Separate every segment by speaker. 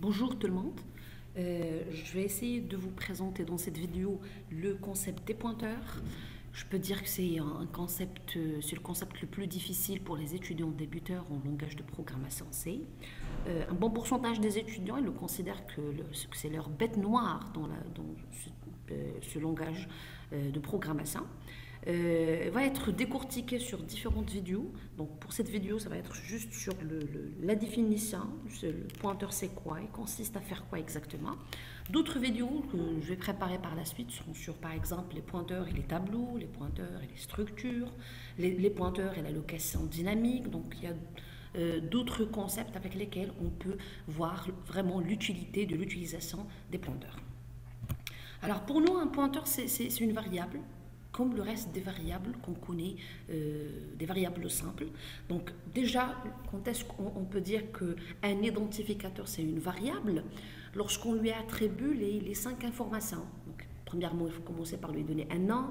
Speaker 1: Bonjour tout le monde. Je vais essayer de vous présenter dans cette vidéo le concept des pointeurs. Je peux dire que c'est le concept le plus difficile pour les étudiants débuteurs en langage de programmation C. Un bon pourcentage des étudiants ils le considèrent que c'est leur bête noire dans ce langage de programmation. Va être décortiqué sur différentes vidéos. Donc pour cette vidéo, ça va être juste sur la définition, le pointeur c'est quoi, il consiste à faire quoi exactement. D'autres vidéos que je vais préparer par la suite seront sur par exemple les pointeurs et les tableaux, les pointeurs et les structures, les pointeurs et la location dynamique. Donc il y a d'autres concepts avec lesquels on peut voir vraiment l'utilité de l'utilisation des pointeurs. Alors pour nous, un pointeur c'est une variable comme le reste des variables qu'on connaît, des variables simples. Donc déjà, quand est-ce qu'on peut dire qu'un identificateur c'est une variable? Lorsqu'on lui attribue les 5 informations. Donc, premièrement, il faut commencer par lui donner un nom,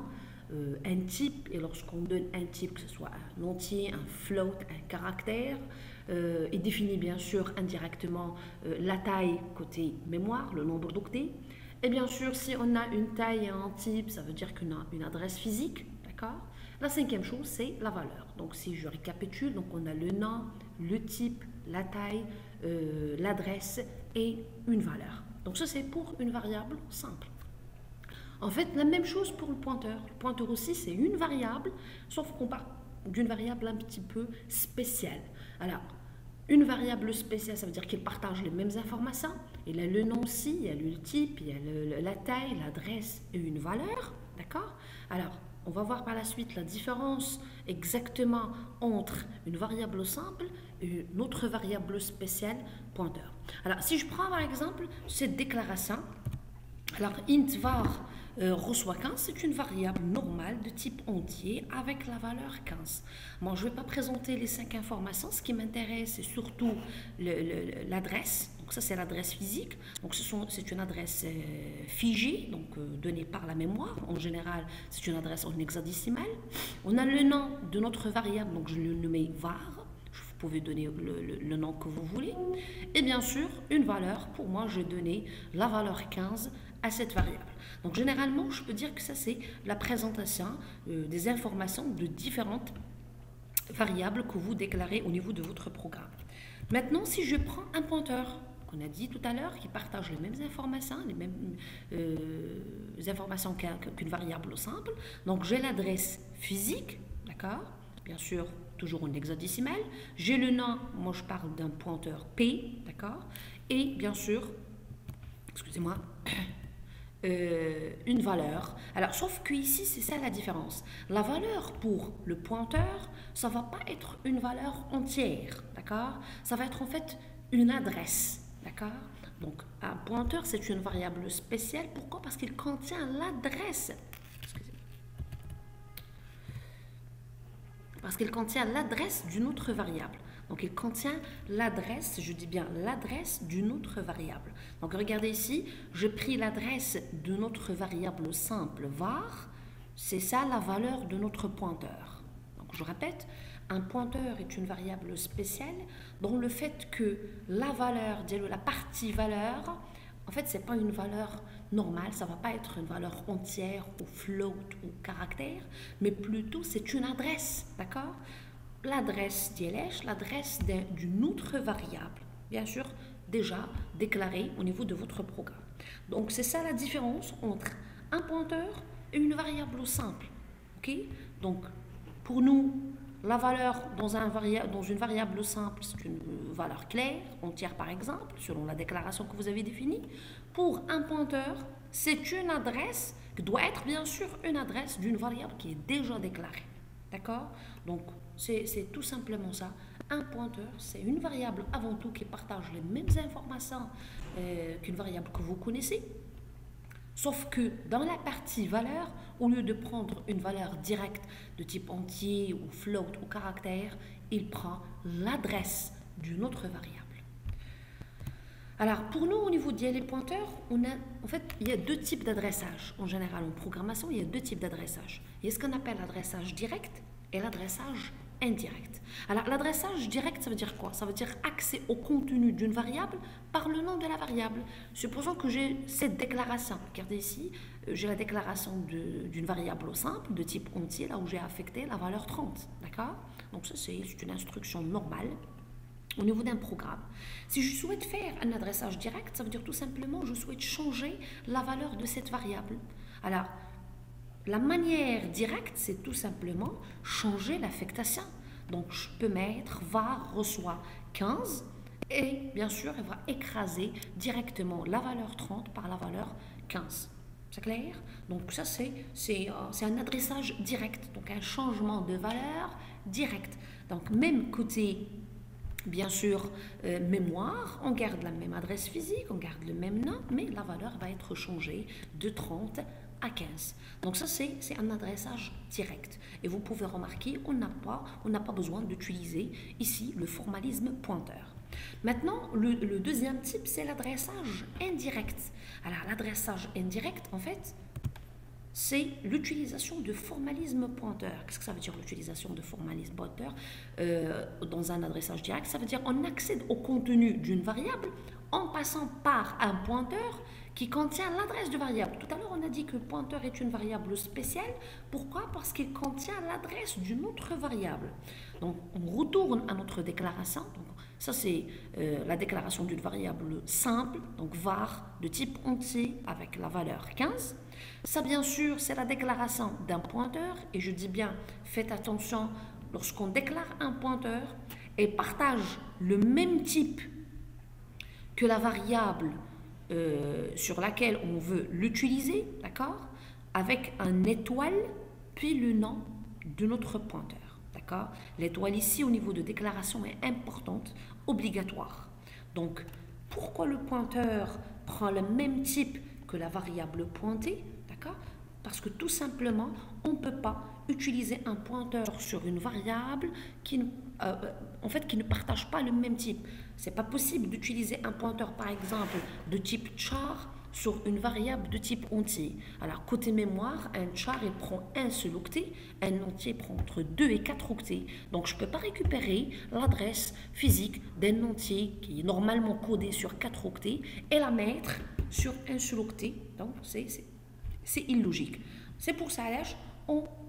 Speaker 1: un type, et lorsqu'on donne un type, que ce soit un entier, un float, un caractère, il définit bien sûr indirectement la taille côté mémoire, le nombre d'octets. Et bien sûr, si on a une taille et un type, ça veut dire qu'on a une adresse physique, d'accord? La cinquième chose, c'est la valeur. Donc, si je récapitule, donc on a le nom, le type, la taille, l'adresse et une valeur. Donc, ça, c'est pour une variable simple. En fait, la même chose pour le pointeur. Le pointeur aussi, c'est une variable, sauf qu'on parle d'une variable un petit peu spéciale. Alors, une variable spéciale, ça veut dire qu'il partage les mêmes informations. Il a le nom aussi, il y a le type, il y a la taille, l'adresse et une valeur. D'accord? Alors, on va voir par la suite la différence exactement entre une variable simple et une autre variable spéciale pointeur. Alors, si je prends par exemple cette déclaration, alors int var reçoit 15, c'est une variable normale de type entier avec la valeur 15. Moi, je ne vais pas présenter les 5 informations. Ce qui m'intéresse, c'est surtout l'adresse. Donc ça, c'est l'adresse physique. Donc c'est une adresse figée, donc donnée par la mémoire. En général, c'est une adresse en hexadécimal. On a le nom de notre variable, donc je le nomme var. Vous pouvez donner le nom que vous voulez. Et bien sûr, une valeur. Pour moi, je vais donner la valeur 15 à cette variable. Donc généralement, je peux dire que ça, c'est la présentation des informations de différentes variables que vous déclarez au niveau de votre programme. Maintenant, si je prends un pointeur, qu'on a dit tout à l'heure, qui partage les mêmes informations, informations qu'une variable simple. Donc j'ai l'adresse physique, d'accord? Bien sûr, toujours en hexadécimal. J'ai le nom, moi je parle d'un pointeur P, d'accord? Et bien sûr, excusez-moi, une valeur. Alors, sauf que ici, c'est ça la différence. La valeur pour le pointeur, ça ne va pas être une valeur entière, d'accord? Ça va être en fait une adresse, d'accord? Donc, un pointeur, c'est une variable spéciale. Pourquoi? Parce qu'il contient l'adresse. Parce qu'il contient l'adresse d'une autre variable. Donc, il contient l'adresse, je dis bien l'adresse d'une autre variable. Donc, regardez ici, j'ai pris l'adresse de notre variable simple var. C'est ça la valeur de notre pointeur. Donc, je répète, un pointeur est une variable spéciale dont le fait que la valeur, la partie valeur, en fait, ce n'est pas une valeur normale, ça ne va pas être une valeur entière ou float ou caractère, mais plutôt c'est une adresse, d'accord? L'adresse d'ILH, l'adresse d'une autre variable, bien sûr, déjà déclarée au niveau de votre programme. Donc, c'est ça la différence entre un pointeur et une variable simple. Ok? Donc, pour nous, la valeur dans une variable simple, c'est une valeur claire, entière par exemple, selon la déclaration que vous avez définie. Pour un pointeur, c'est une adresse qui doit être bien sûr une adresse d'une variable qui est déjà déclarée. D'accord? Donc, c'est tout simplement ça. Un pointeur, c'est une variable avant tout qui partage les mêmes informations qu'une variable que vous connaissez. Sauf que dans la partie valeur, au lieu de prendre une valeur directe de type entier ou float ou caractère, il prend l'adresse d'une autre variable. Alors, pour nous, au niveau des pointeurs, il y a deux types d'adressage. En général, en programmation, il y a deux types d'adressage. Il y a ce qu'on appelle l'adressage direct et l'adressage indirect. Alors, l'adressage direct, ça veut dire quoi? Ça veut dire accès au contenu d'une variable par le nom de la variable. Supposons que j'ai cette déclaration. Regardez ici, j'ai la déclaration d'une variable simple de type entier, là où j'ai affecté la valeur 30. D'accord? Donc, ça, c'est une instruction normale au niveau d'un programme. Si je souhaite faire un adressage direct, ça veut dire tout simplement que je souhaite changer la valeur de cette variable. Alors, la manière directe, c'est tout simplement changer l'affectation. Donc, je peux mettre var reçoit 15 et bien sûr, elle va écraser directement la valeur 30 par la valeur 15. C'est clair? Donc, ça, c'est un adressage direct, donc un changement de valeur direct. Donc, même côté bien sûr, mémoire, on garde la même adresse physique, on garde le même nom, mais la valeur va être changée de 30 à 15. Donc ça, c'est un adressage direct. Et vous pouvez remarquer, on n'a pas besoin d'utiliser ici le formalisme pointeur. Maintenant, le deuxième type, c'est l'adressage indirect. Alors, l'adressage indirect, en fait, c'est l'utilisation de formalisme pointeur. Qu'est-ce que ça veut dire l'utilisation de formalisme pointeur dans un adressage direct? Ça veut dire qu'on accède au contenu d'une variable en passant par un pointeur qui contient l'adresse de variable. Tout à l'heure, on a dit que le pointeur est une variable spéciale. Pourquoi? Parce qu'il contient l'adresse d'une autre variable. Donc, on retourne à notre déclaration. Donc, ça, c'est la déclaration d'une variable simple, donc var de type entier avec la valeur 15. Ça, bien sûr, c'est la déclaration d'un pointeur. Et je dis bien, faites attention, lorsqu'on déclare un pointeur et partage le même type que la variable sur laquelle on veut l'utiliser, d'accord, avec un étoile, puis le nom de notre pointeur, d'accord. L'étoile ici, au niveau de déclaration, est importante, obligatoire. Donc, pourquoi le pointeur prend le même type que la variable pointée, d'accord? Parce que tout simplement, on ne peut pas utiliser un pointeur sur une variable qui ne partage pas le même type. Ce n'est pas possible d'utiliser un pointeur, par exemple, de type char sur une variable de type entier. Alors, côté mémoire, un char, il prend un seul octet, un entier prend entre 2 et 4 octets. Donc, je ne peux pas récupérer l'adresse physique d'un entier qui est normalement codé sur 4 octets et la mettre sur un seul octet. Donc, c'est illogique. C'est pour ça,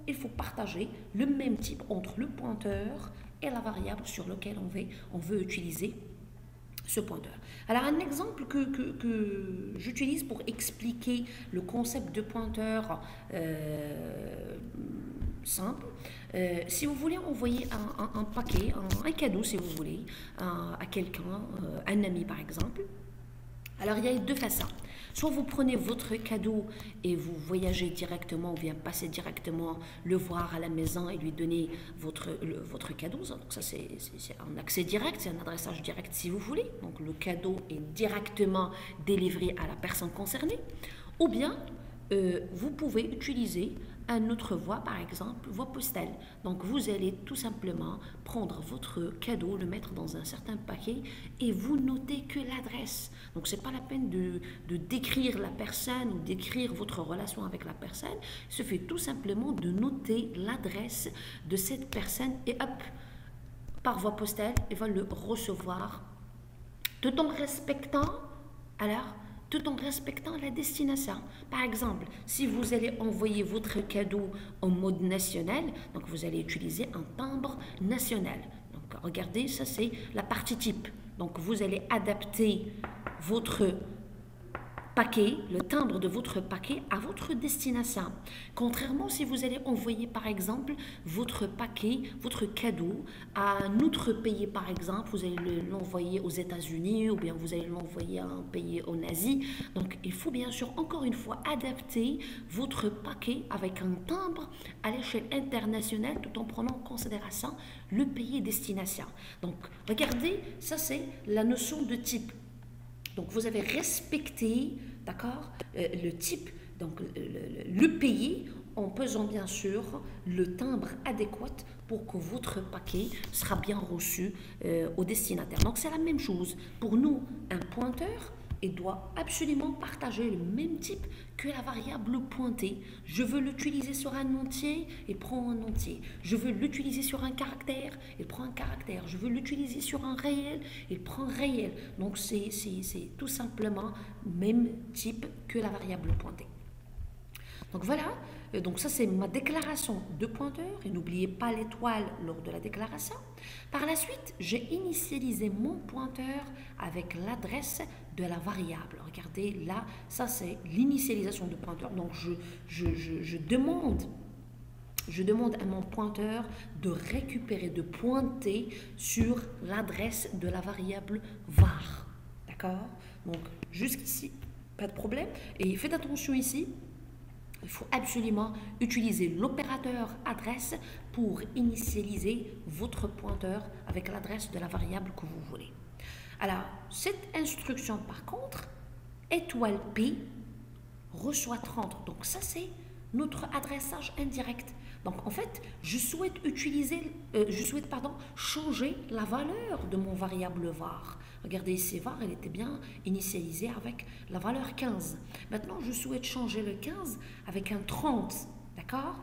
Speaker 1: il faut partager le même type entre le pointeur et la variable sur laquelle on veut utiliser ce pointeur. Alors, un exemple que j'utilise pour expliquer le concept de pointeur simple, si vous voulez envoyer un paquet, un cadeau si vous voulez, à quelqu'un, un ami par exemple, alors il y a deux façons. Soit vous prenez votre cadeau et vous voyagez directement ou bien passez directement le voir à la maison et lui donner votre cadeau. Donc ça c'est un accès direct, c'est un adressage direct si vous voulez. Donc le cadeau est directement délivré à la personne concernée. Ou bien vous pouvez utiliser une autre voie, par exemple, voie postale. Donc vous allez tout simplement prendre votre cadeau, le mettre dans un certain paquet et vous notez que l'adresse. Donc c'est pas la peine de décrire la personne ou d'écrire votre relation avec la personne. Il suffit tout simplement de noter l'adresse de cette personne et hop, par voie postale, il va le recevoir tout en respectant la destination. Par exemple, si vous allez envoyer votre cadeau en mode national, donc vous allez utiliser un timbre national. Donc regardez, ça c'est la partie type. Donc vous allez adapter votre paquet, le timbre de votre paquet à votre destination. Contrairement si vous allez envoyer par exemple votre paquet, votre cadeau à un autre pays par exemple, vous allez l'envoyer aux États-Unis ou bien vous allez l'envoyer à un pays en Asie. Donc il faut bien sûr encore une fois adapter votre paquet avec un timbre à l'échelle internationale tout en prenant en considération le pays destination. Donc regardez, ça c'est la notion de type. Donc, vous avez respecté, d'accord, le type, donc le pays, en pesant bien sûr le timbre adéquat pour que votre paquet sera bien reçu au destinataire. Donc, c'est la même chose. Pour nous, un pointeur, il doit absolument partager le même type que la variable pointée. Je veux l'utiliser sur un entier, il prend un entier. Je veux l'utiliser sur un caractère, il prend un caractère. Je veux l'utiliser sur un réel, il prend un réel. Donc c'est tout simplement le même type que la variable pointée. Donc voilà, donc ça c'est ma déclaration de pointeur, et n'oubliez pas l'étoile lors de la déclaration. Par la suite, j'ai initialisé mon pointeur avec l'adresse de la variable. Regardez là, ça c'est l'initialisation de pointeur, donc je demande à mon pointeur de récupérer, de pointer sur l'adresse de la variable var. D'accord? Donc jusqu'ici, pas de problème. Et faites attention ici, il faut absolument utiliser l'opérateur adresse pour initialiser votre pointeur avec l'adresse de la variable que vous voulez. Alors, cette instruction par contre, étoile P reçoit 30. Donc ça c'est notre adressage indirect. Donc en fait, je souhaite changer la valeur de mon variable var. Regardez ici, var, elle était bien initialisée avec la valeur 15. Maintenant, je souhaite changer le 15 avec un 30. D'accord?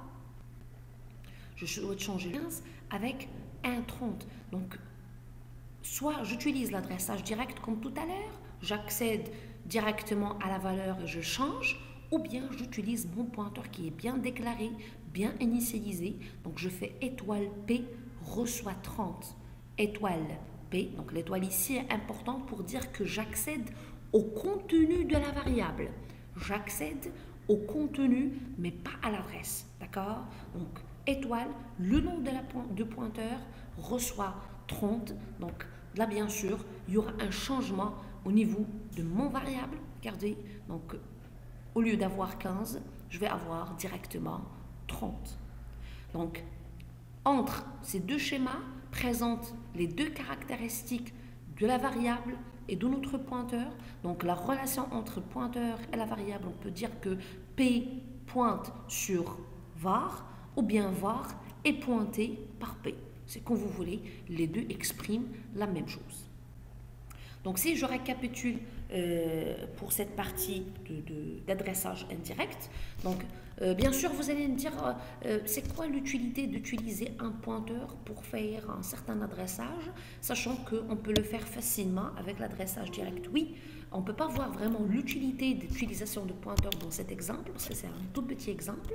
Speaker 1: Je souhaite changer le 15 avec un 30. Donc, soit j'utilise l'adressage direct comme tout à l'heure, j'accède directement à la valeur et je change, ou bien j'utilise mon pointeur qui est bien déclaré, bien initialisé. Donc je fais étoile P reçoit 30. Étoile P, donc l'étoile ici est importante pour dire que j'accède au contenu de la variable. J'accède au contenu, mais pas à l'adresse. D'accord? Donc étoile, le nom de pointeur reçoit 30. Donc là, bien sûr, il y aura un changement au niveau de mon variable. Regardez, donc au lieu d'avoir 15, je vais avoir directement 30. Donc, entre ces deux schémas, présentent les deux caractéristiques de la variable et de notre pointeur. Donc, la relation entre pointeur et la variable, on peut dire que P pointe sur var, ou bien var est pointé par P. C'est comme vous voulez, les deux expriment la même chose. Donc, si je récapitule pour cette partie d'adressage indirect, donc bien sûr, vous allez me dire, c'est quoi l'utilité d'utiliser un pointeur pour faire un certain adressage, sachant qu'on peut le faire facilement avec l'adressage direct. Oui, on ne peut pas voir vraiment l'utilité d'utilisation de pointeur dans cet exemple, parce que c'est un tout petit exemple.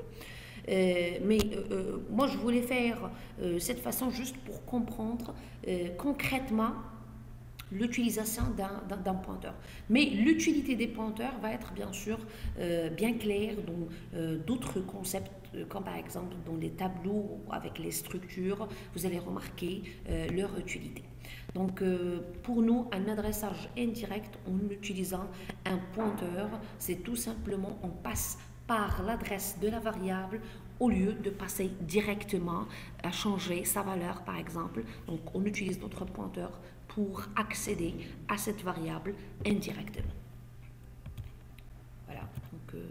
Speaker 1: Moi, je voulais faire cette façon juste pour comprendre concrètement l'utilisation d'un pointeur. Mais l'utilité des pointeurs va être bien sûr bien claire dans d'autres concepts, comme par exemple dans les tableaux avec les structures, vous allez remarquer leur utilité. Donc pour nous, un adressage indirect en utilisant un pointeur, c'est tout simplement on passe par l'adresse de la variable au lieu de passer directement à changer sa valeur par exemple. Donc on utilise notre pointeur pour accéder à cette variable indirectement. Voilà. Donc,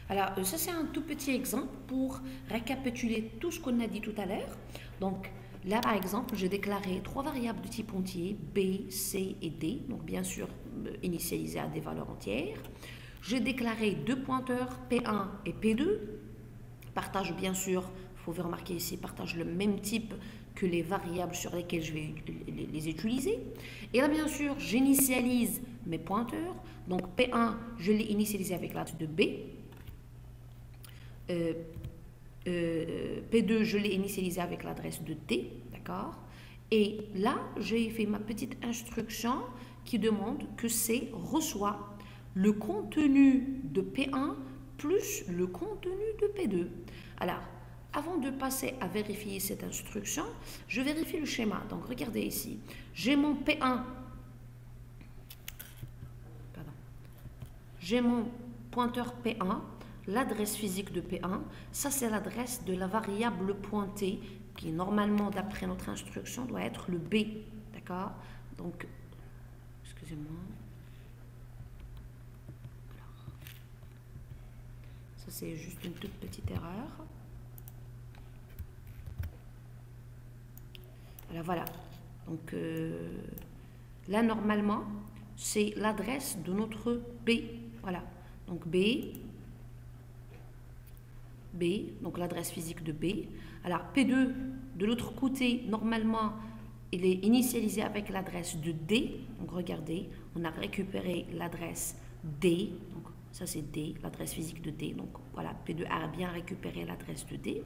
Speaker 1: alors, ça c'est un tout petit exemple pour récapituler tout ce qu'on a dit tout à l'heure. Donc, là par exemple, j'ai déclaré trois variables de type entier, B, C et D. Donc, bien sûr, initialisées à des valeurs entières. J'ai déclaré deux pointeurs, P1 et P2. Partagent bien sûr, il faut remarquer ici, partagent le même type que les variables sur lesquelles je vais les utiliser. Et là, bien sûr, j'initialise mes pointeurs. Donc, P1, je l'ai initialisé avec l'adresse de B. P2, je l'ai initialisé avec l'adresse de D. D'accord? Et là, j'ai fait ma petite instruction qui demande que C reçoit le contenu de P1 plus le contenu de P2. Alors, avant de passer à vérifier cette instruction, je vérifie le schéma. Donc, regardez ici. J'ai mon P1. Pardon. J'ai mon pointeur P1, l'adresse physique de P1. Ça, c'est l'adresse de la variable pointée qui, normalement, d'après notre instruction, doit être le B. D'accord? Donc, excusez-moi. Ça, c'est juste une toute petite erreur. Voilà. Donc, là, normalement, c'est l'adresse de notre B. Voilà, donc B, donc l'adresse physique de B. Alors P2, de l'autre côté, normalement, il est initialisé avec l'adresse de D. Donc regardez, on a récupéré l'adresse D. Donc ça c'est D, l'adresse physique de D. Donc voilà, P2 a bien récupéré l'adresse de D.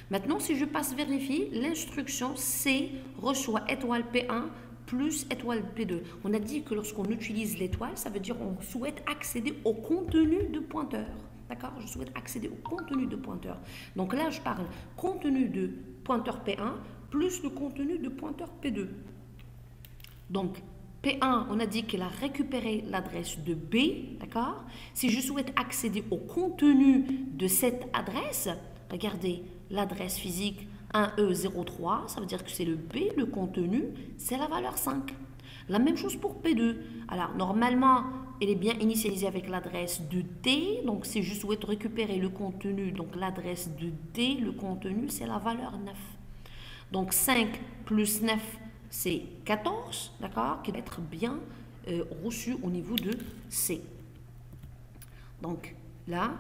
Speaker 1: Maintenant, si je passe vérifier, l'instruction C reçoit étoile P1 plus étoile P2. On a dit que lorsqu'on utilise l'étoile, ça veut dire qu'on souhaite accéder au contenu de pointeur. D'accord? Je souhaite accéder au contenu de pointeur. Donc là, je parle contenu de pointeur P1 plus le contenu de pointeur P2. Donc, P1, on a dit qu'il a récupéré l'adresse de B. D'accord? Si je souhaite accéder au contenu de cette adresse, regardez, l'adresse physique 1E03, ça veut dire que c'est le B, le contenu, c'est la valeur 5. La même chose pour P2. Alors, normalement, il est bien initialisé avec l'adresse de D. Donc, si je souhaite récupérer le contenu, donc l'adresse de D, le contenu, c'est la valeur 9. Donc, 5 plus 9, c'est 14, d'accord, qui va être bien reçu au niveau de C. Donc, là,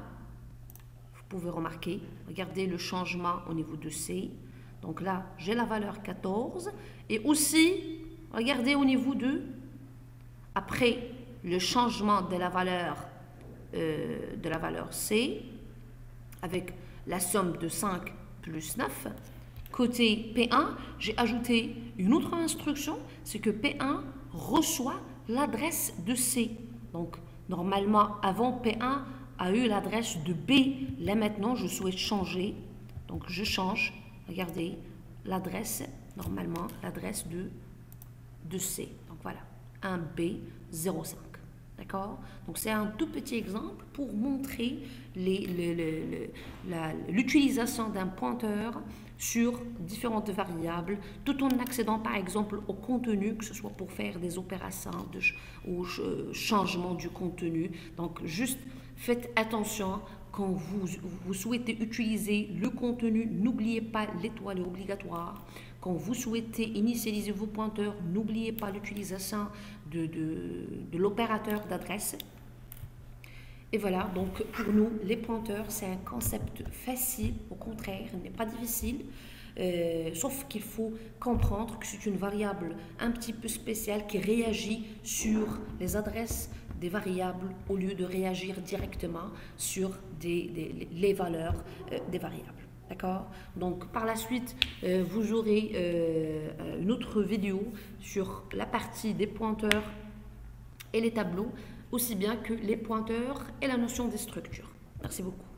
Speaker 1: vous pouvez remarquer, regardez le changement au niveau de C. Donc là, j'ai la valeur 14. Et aussi, regardez au niveau de, après le changement de la valeur C, avec la somme de 5 plus 9, côté P1, j'ai ajouté une autre instruction, c'est que P1 reçoit l'adresse de C. Donc, normalement, avant P1 a eu l'adresse de B. Là, maintenant, je souhaite changer. Donc, je change. Regardez, l'adresse, normalement, l'adresse de C. Donc, voilà, 1B05. D'accord? Donc, c'est un tout petit exemple pour montrer l'utilisation d'un pointeur sur différentes variables, tout en accédant par exemple au contenu, que ce soit pour faire des opérations ou changement du contenu. Donc, juste faites attention quand vous souhaitez utiliser le contenu, n'oubliez pas l'étoile est obligatoire. Quand vous souhaitez initialiser vos pointeurs, n'oubliez pas l'utilisation de l'opérateur d'adresse. Et voilà, donc pour nous, les pointeurs, c'est un concept facile, au contraire, il n'est pas difficile, sauf qu'il faut comprendre que c'est une variable un petit peu spéciale qui réagit sur les adresses des variables au lieu de réagir directement sur les valeurs des variables. D'accord? Donc par la suite, vous aurez une autre vidéo sur la partie des pointeurs et les tableaux, aussi bien que les pointeurs et la notion des structures. Merci beaucoup.